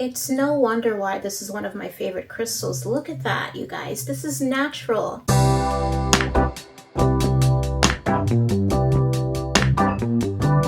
It's no wonder why this is one of my favorite crystals. Look at that, you guys. This is natural.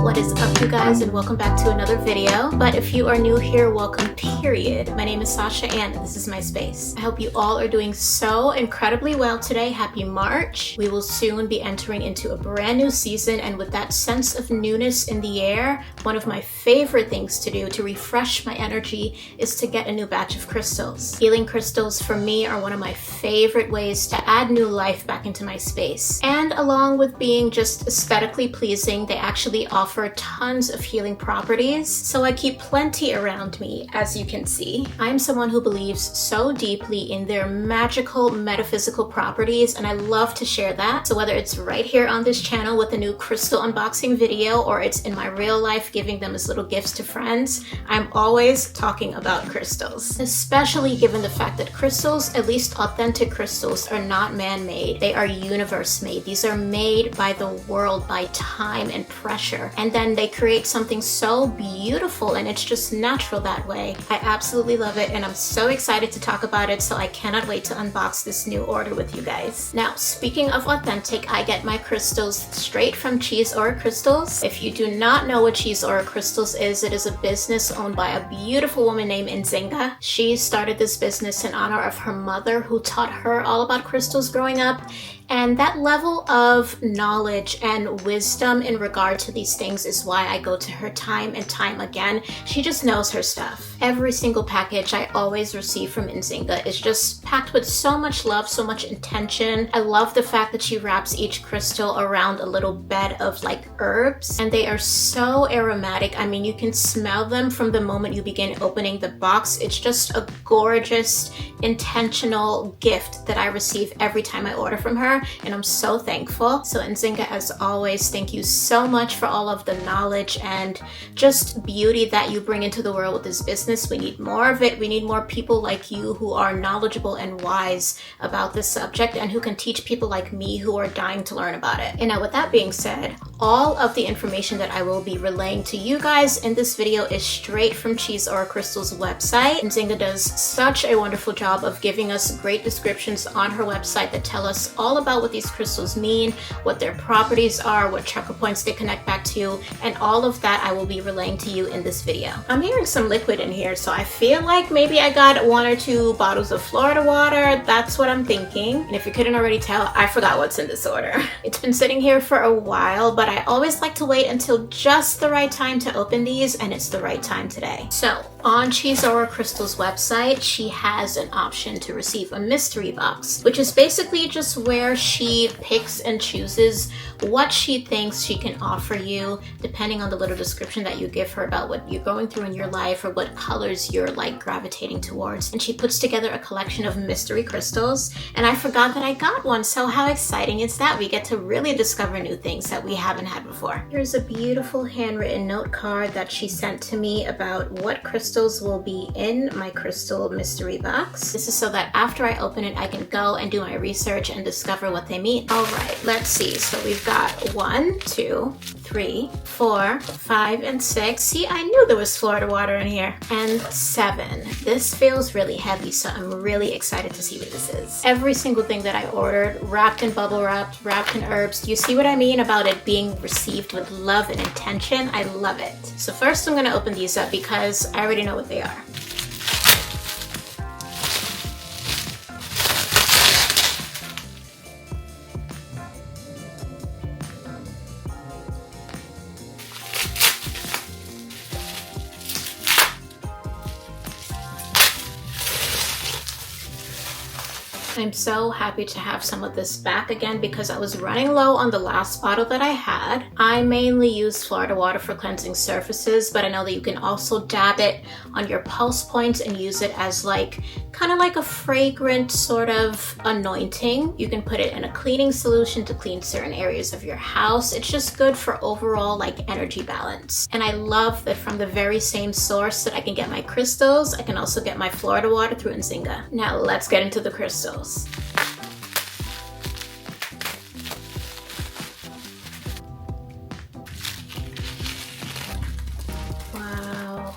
What is up, you guys, and welcome back to another video. But if you are new here, welcome, period. My name is Sasha and this is my space. I hope you all are doing so incredibly well today. Happy March. We will soon be entering into a brand new season, and with that sense of newness in the air, one of my favorite things to do to refresh my energy is to get a new batch of crystals. Healing crystals for me are one of my favorite ways to add new life back into my space. And along with being just aesthetically pleasing, they actually offer tons of healing properties, so I keep plenty around me, as you can see. I'm someone who believes so deeply in their magical metaphysical properties, and I love to share that. So whether it's right here on this channel with a new crystal unboxing video, or it's in my real life giving them as little gifts to friends, I'm always talking about crystals. Especially given the fact that crystals, at least authentic crystals, are not man-made. They are universe-made. These are made by the world, by time and pressure. And then they create something so beautiful, and it's just natural that way. I absolutely love it, and I'm so excited to talk about it, so I cannot wait to unbox this new order with you guys. Now, speaking of authentic, I get my crystals straight from Cheese Aura Crystals. If you do not know what Cheese Aura Crystals is, it is a business owned by a beautiful woman named Nzinga. She started this business in honor of her mother, who taught her all about crystals growing up. And that level of knowledge and wisdom in regard to these things is why I go to her time and time again. She just knows her stuff. Every single package I always receive from Nzinga is just packed with so much love, so much intention. I love the fact that she wraps each crystal around a little bed of like herbs, and they are so aromatic. I mean, you can smell them from the moment you begin opening the box. It's just a gorgeous, intentional gift that I receive every time I order from her, and I'm so thankful. So Nzinga, as always, thank you so much for all of the knowledge and just beauty that you bring into the world with this business. We need more of it. We need more people like you who are knowledgeable and wise about this subject, and who can teach people like me who are dying to learn about it. And now, with that being said, all of the information that I will be relaying to you guys in this video is straight from Cheese Aura Crystals' website. Nzinga does such a wonderful job of giving us great descriptions on her website that tell us all about what these crystals mean, what their properties are, what chakra points they connect back to, and all of that I will be relaying to you in this video. I'm hearing some liquid in here, so I feel like maybe I got 1 or 2 bottles of Florida water. That's what I'm thinking. And if you couldn't already tell, I forgot what's in this order. It's been sitting here for a while, but I always like to wait until just the right time to open these, and it's the right time today. So on Cheese Aura Crystals' website, she has an option to receive a mystery box, which is basically just where she picks and chooses what she thinks she can offer you, depending on the little description that you give her about what you're going through in your life or what colors you're like gravitating towards. And she puts together a collection of mystery crystals, and I forgot that I got one, so how exciting is that? We get to really discover new things that we haven't had before. Here's a beautiful handwritten note card that she sent to me about what crystals will be in my crystal mystery box. This is so that after I open it, I can go and do my research and discover what they mean. All right, let's see. So we've got 1, 2, 3, 4, 5, and 6. See, I knew there was Florida water in here. And 7. This feels really heavy, so I'm really excited to see what this is. Every single thing that I ordered, wrapped in bubble wrap, wrapped in herbs. Do you see what I mean about it being received with love and intention? I love it. So first I'm gonna open these up because I already know what they are. I'm so happy to have some of this back again because I was running low on the last bottle that I had. I mainly use Florida water for cleansing surfaces, but I know that you can also dab it on your pulse points and use it as like kind of like a fragrant sort of anointing. You can put it in a cleaning solution to clean certain areas of your house. It's just good for overall like energy balance. And I love that from the very same source that I can get my crystals, I can also get my Florida water through Nzinga. Now let's get into the crystals. Wow.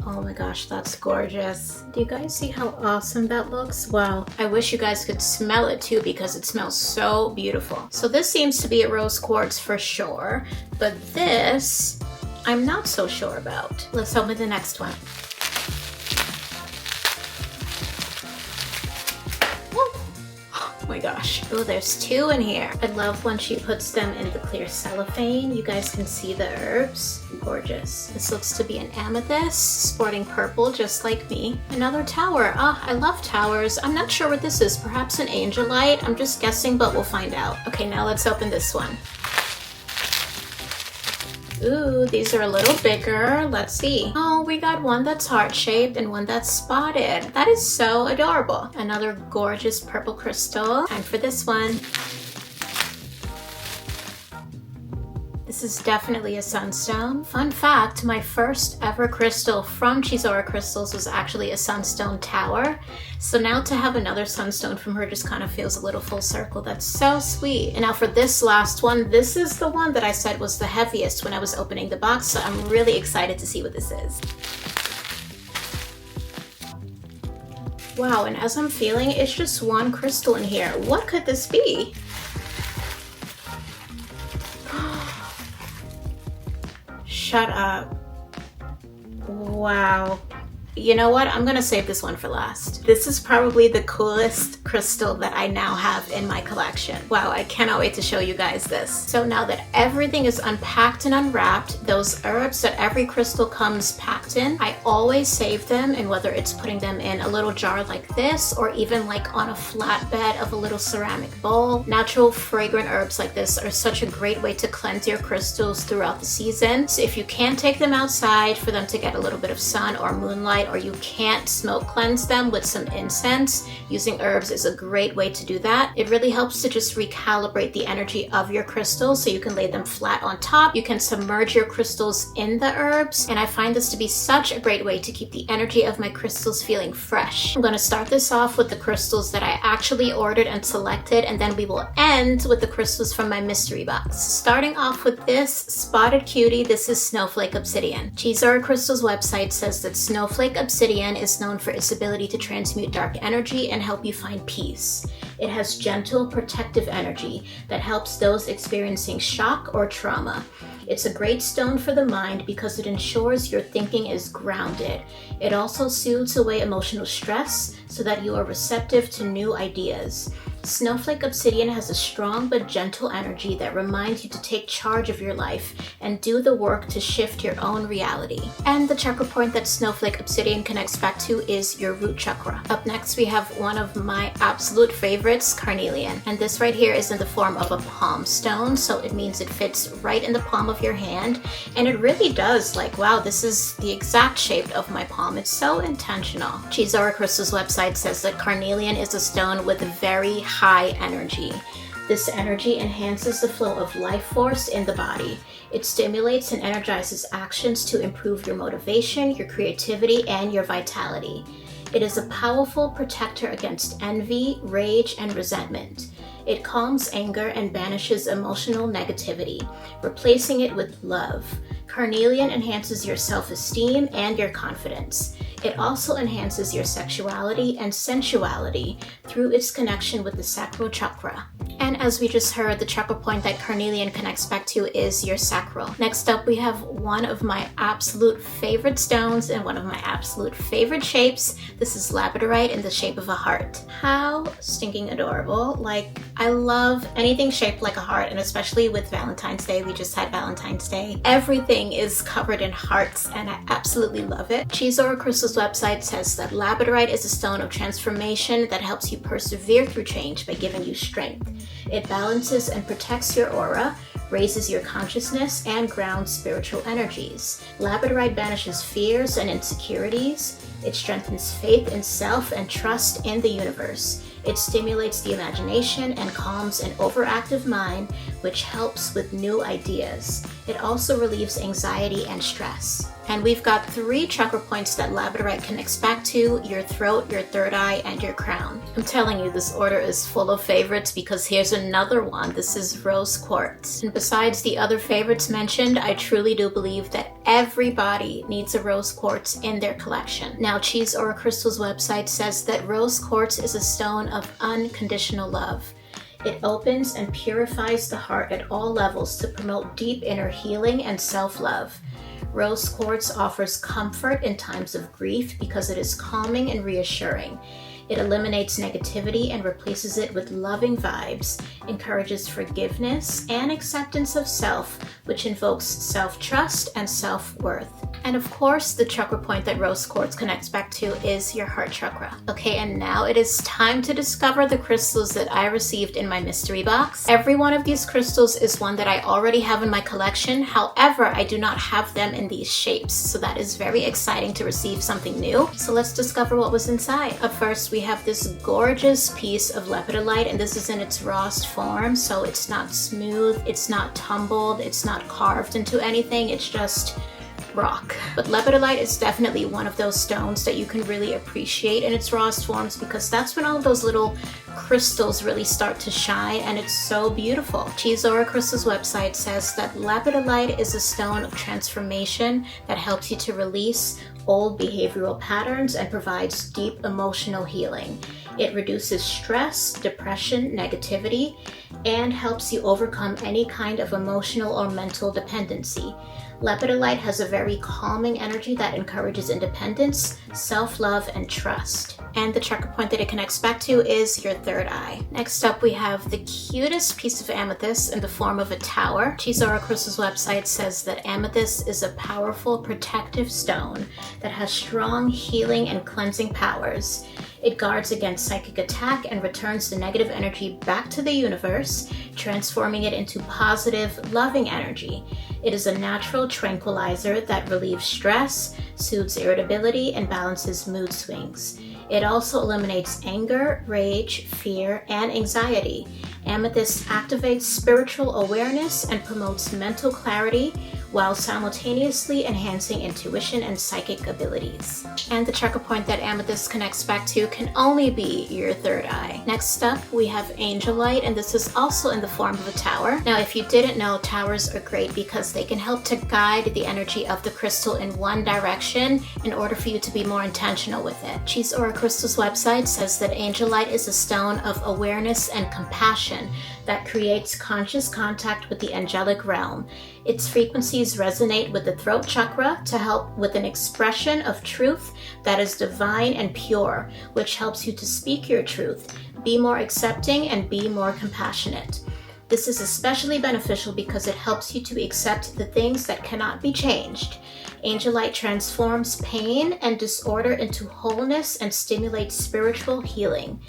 Oh my gosh, gosh, that's gorgeous. Do you guys see how awesome that looks? Wow. I wish you guys could smell it too because it smells so beautiful. So this seems to be a rose quartz for sure, but this I'm not so sure about. Let's open the next one. Oh my gosh. Oh, there's two in here. I love when she puts them in the clear cellophane. You guys can see the herbs. Gorgeous. This looks to be an amethyst, sporting purple just like me. Another tower. Ah, I love towers. I'm not sure what this is. Perhaps an angelite. I'm just guessing, but we'll find out. Okay, now let's open this one. Ooh, these are a little bigger. Let's see. Oh, we got one that's heart-shaped and one that's spotted. That is so adorable. Another gorgeous purple crystal. Time for this one. This is definitely a sunstone. Fun fact, my first ever crystal from Chisora Crystals was actually a sunstone tower. So now to have another sunstone from her just kind of feels a little full circle. That's so sweet. And now for this last one, this is the one that I said was the heaviest when I was opening the box. So I'm really excited to see what this is. Wow, and as I'm feeling, it's just one crystal in here. What could this be? Shut up. Wow. You know what? I'm gonna save this one for last. This is probably the coolest crystal that I now have in my collection. Wow, I cannot wait to show you guys this. So now that everything is unpacked and unwrapped, those herbs that every crystal comes packed in, I always save them, and whether it's putting them in a little jar like this or even like on a flatbed of a little ceramic bowl, natural fragrant herbs like this are such a great way to cleanse your crystals throughout the season. So if you can't take them outside for them to get a little bit of sun or moonlight, or you can't smoke cleanse them with some incense, using herbs is a great way to do that. It really helps to just recalibrate the energy of your crystals so you can lay them flat on top. You can submerge your crystals in the herbs, and I find this to be such a great way to keep the energy of my crystals feeling fresh. I'm going to start this off with the crystals that I actually ordered and selected, and then we will end with the crystals from my mystery box. Starting off with this spotted cutie, this is Snowflake Obsidian. Chisora Crystals website says that Snowflake Obsidian is known for its ability to transmute dark energy and help you find peace. It has gentle, protective energy that helps those experiencing shock or trauma. It's a great stone for the mind because it ensures your thinking is grounded. It also soothes away emotional stress so that you are receptive to new ideas. Snowflake Obsidian has a strong but gentle energy that reminds you to take charge of your life and do the work to shift your own reality. And the chakra point that Snowflake Obsidian connects back to is your root chakra. Up next, we have one of my absolute favorites, carnelian. And this right here is in the form of a palm stone, so it means it fits right in the palm of your hand. And it really does, like, wow, this is the exact shape of my palm. It's so intentional. Chisora Crystals website says that carnelian is a stone with very high energy. This energy enhances the flow of life force in the body. It stimulates and energizes actions to improve your motivation, your creativity, and your vitality. It is a powerful protector against envy, rage, and resentment. It calms anger and banishes emotional negativity, replacing it with love. Carnelian enhances your self-esteem and your confidence. It also enhances your sexuality and sensuality through its connection with the sacral chakra. And as we just heard, the chakra point that carnelian connects back to is your sacral. Next up, we have one of my absolute favorite stones and one of my absolute favorite shapes. This is labradorite in the shape of a heart. How stinking adorable. Like, I love anything shaped like a heart, and especially with Valentine's Day. We just had Valentine's Day. Everything is covered in hearts, and I absolutely love it. Chisora Crystals website says that labradorite is a stone of transformation that helps you persevere through change by giving you strength. It balances and protects your aura, raises your consciousness, and grounds spiritual energies. Labradorite banishes fears and insecurities. It strengthens faith in self and trust in the universe. It stimulates the imagination and calms an overactive mind, which helps with new ideas. It also relieves anxiety and stress. And we've got 3 chakra points that labradorite connects back to: your throat, your third eye, and your crown. I'm telling you, this order is full of favorites because here's another one. This is rose quartz. And besides the other favorites mentioned, I truly do believe that everybody needs a rose quartz in their collection. Now, Cheese Aura Crystals website says that rose quartz is a stone of unconditional love. It opens and purifies the heart at all levels to promote deep inner healing and self-love. Rose quartz offers comfort in times of grief because it is calming and reassuring. It eliminates negativity and replaces it with loving vibes, encourages forgiveness and acceptance of self, which invokes self-trust and self-worth. And of course, the chakra point that rose quartz connects back to is your heart chakra. Okay, and now it is time to discover the crystals that I received in my mystery box. Every one of these crystals is one that I already have in my collection. However, I do not have them in these shapes, so that is very exciting to receive something new. So let's discover what was inside. Up first, we have this gorgeous piece of lepidolite, and this is in its rawest form, so it's not smooth, it's not tumbled, it's not carved into anything, it's just rock. But lepidolite is definitely one of those stones that you can really appreciate in its rawest forms, because that's when all of those little crystals really start to shine, and it's so beautiful. Cheese Aura Crystals website says that lepidolite is a stone of transformation that helps you to release old behavioral patterns and provides deep emotional healing. It reduces stress, depression, negativity, and helps you overcome any kind of emotional or mental dependency. Lepidolite has a very calming energy that encourages independence, self-love, and trust. And the chakra point that it connects back to is your third eye. Next up, we have the cutest piece of amethyst in the form of a tower. Cheese Aura Crystals website says that amethyst is a powerful protective stone that has strong healing and cleansing powers. It guards against psychic attack and returns the negative energy back to the universe, transforming it into positive, loving energy. It is a natural tranquilizer that relieves stress, soothes irritability, and balances mood swings. It also eliminates anger, rage, fear, and anxiety. Amethyst activates spiritual awareness and promotes mental clarity while simultaneously enhancing intuition and psychic abilities. And the chakra point that amethyst connects back to can only be your third eye. Next up, we have angelite, and this is also in the form of a tower. Now, if you didn't know, towers are great because they can help to guide the energy of the crystal in one direction in order for you to be more intentional with it. Cheese Aura Crystals website says that angelite is a stone of awareness and compassion that creates conscious contact with the angelic realm. Its frequencies resonate with the throat chakra to help with an expression of truth that is divine and pure, which helps you to speak your truth, be more accepting, and be more compassionate. This is especially beneficial because it helps you to accept the things that cannot be changed. Angelite transforms pain and disorder into wholeness and stimulates spiritual healing.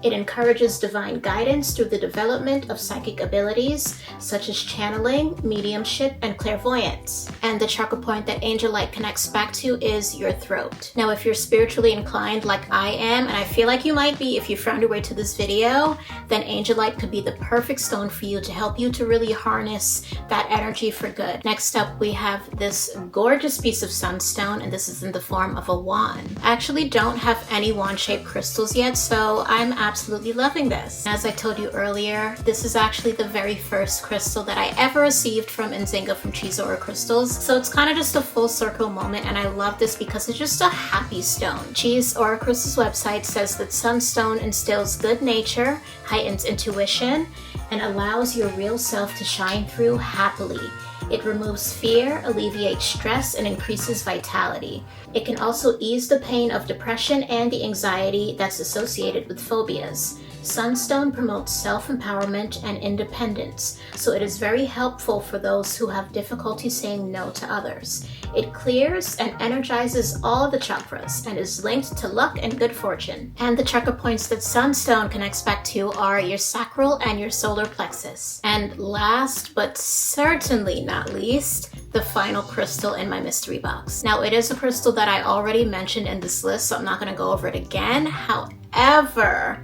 It encourages divine guidance through the development of psychic abilities such as channeling, mediumship, and clairvoyance. And the chakra point that angelite connects back to is your throat. Now, if you're spiritually inclined like I am, and I feel like you might be if you found your way to this video, then angelite could be the perfect stone for you to help you to really harness that energy for good. Next up, we have this gorgeous piece of sunstone, and this is in the form of a wand. I actually don't have any wand-shaped crystals yet, so I'm absolutely loving this. As I told you earlier, this is actually the very first crystal that I ever received from Nzinga from Cheese Aura Crystals, so it's kind of just a full circle moment, and I love this because it's just a happy stone. Cheese Aura Crystals website says that sunstone instills good nature, heightens intuition, and allows your real self to shine through happily. It removes fear, alleviates stress, and increases vitality. It can also ease the pain of depression and the anxiety that's associated with phobias. Sunstone promotes self-empowerment and independence, so it is very helpful for those who have difficulty saying no to others. It clears and energizes all the chakras and is linked to luck and good fortune. And the chakra points that sunstone connects back to are your sacral and your solar plexus. And last but certainly not least, the final crystal in my mystery box. Now, it is a crystal that I already mentioned in this list, so I'm not going to go over it again. However,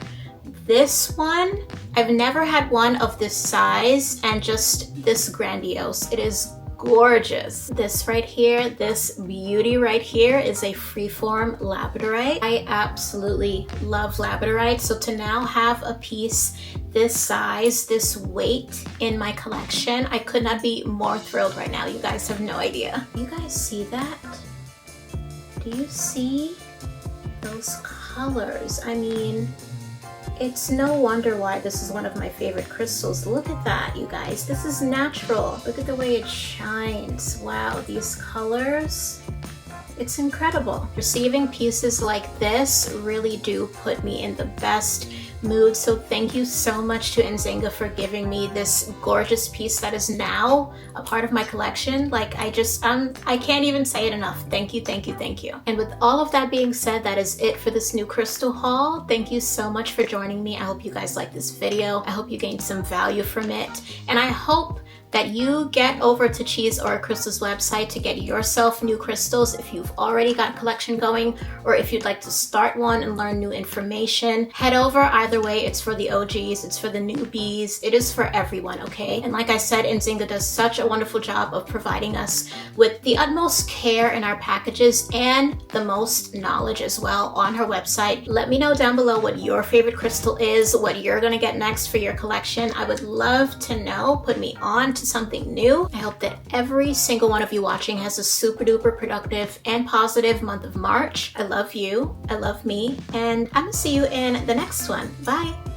this one, I've never had one of this size and just this grandiose. It is gorgeous. This right here, this beauty right here is a freeform labradorite. I absolutely love labradorite. So to now have a piece this size, this weight in my collection, I could not be more thrilled right now. You guys have no idea. You guys see that? Do you see those colors? I mean, it's no wonder why this is one of my favorite crystals. Look at that, you guys. This is natural. Look at the way it shines. Wow, these colors. It's incredible. Receiving pieces like this really do put me in the best mood. So thank you so much to Nzinga for giving me this gorgeous piece that is now a part of my collection. Like I can't even say it enough. Thank you, thank you, thank you. And with all of that being said, that is it for this new crystal haul. Thank you so much for joining me. I hope you guys liked this video. I hope you gained some value from it. And I hope that you get over to Cheese Aura Crystals website to get yourself new crystals if you've already got a collection going, or if you'd like to start one and learn new information. Head over. Either way, it's for the OGs, it's for the newbies, it is for everyone, okay? And like I said, Nzinga does such a wonderful job of providing us with the utmost care in our packages and the most knowledge as well on her website. Let me know down below what your favorite crystal is, what you're gonna get next for your collection. I would love to know. Put me on to something new. I hope that every single one of you watching has a super duper productive and positive month of March. I love you, I love me, and I'm gonna see you in the next one. Bye.